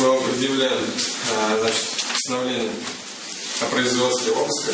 Мы вам предъявляем постановление о производстве обыска.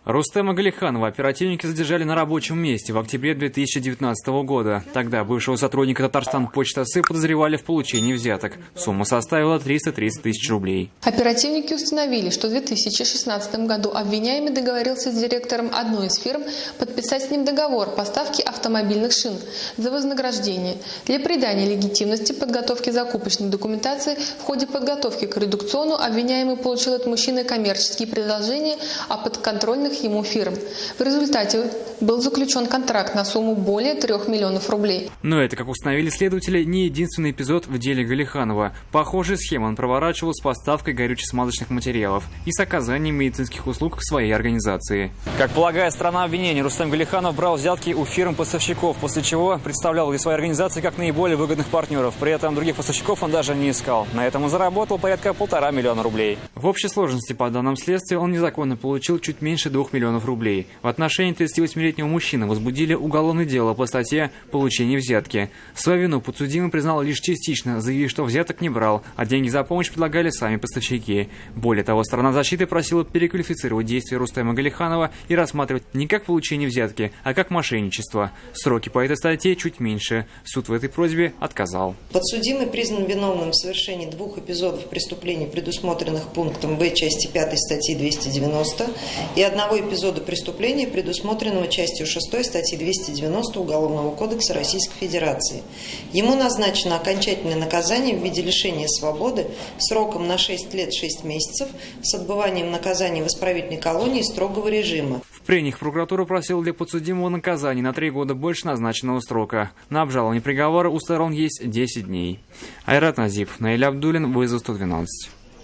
Рустема Галиханова оперативники задержали на рабочем месте в октябре 2019 года. Тогда бывшего сотрудника Татарстан-Почта-СЫ подозревали в получении взяток. Сумма составила 330 тысяч рублей. Оперативники установили, что в 2016 году обвиняемый договорился с директором одной из фирм подписать с ним договор поставки автомобильных шин за вознаграждение. Для придания легитимности подготовки закупочной документации в ходе подготовки к редукциону обвиняемый получил от мужчины коммерческие предложения о подконтрольных ему фирм. В результате был заключен контракт на сумму более 3 миллионов рублей. Но это, как установили следователи, не единственный эпизод в деле Галиханова. Похожую схему он проворачивал с поставкой горюче-смазочных материалов и с оказанием медицинских услуг в своей организации. Как полагает сторона обвинения, Рустем Галиханов брал взятки у фирм-поставщиков, после чего представлял для своей организации как наиболее выгодных партнеров. При этом других поставщиков он даже не искал. На этом он заработал порядка 1,5 миллиона рублей. В общей сложности, по данным следствия, он незаконно получил чуть меньше 2 миллионов рублей. В отношении 38-летнего мужчины возбудили уголовное дело по статье «Получение взятки». Свою вину подсудимый признал лишь частично, заявив, что взяток не брал, а деньги за помощь предлагали сами поставщики. Более того, сторона защиты просила переквалифицировать действия Рустема Галиханова и рассматривать не как получение взятки, а как мошенничество. Сроки по этой статье чуть меньше. Суд в этой просьбе отказал. Подсудимый признан виновным в совершении 2 эпизодов преступлений, предусмотренных пунктом В части 5 статьи 290, и 1 эпизода преступления, предусмотренного частью 6 статьи 290 Уголовного кодекса Российской Федерации. Ему назначено окончательное наказание в виде лишения свободы сроком на 6 лет 6 месяцев с отбыванием наказания в исправительной колонии строгого режима. В прениях прокуратура просила для подсудимого наказания на 3 года больше назначенного срока. На обжалование приговора у сторон есть 10 дней. Айрат Назип, Наиль Абдуллин, вызов 112.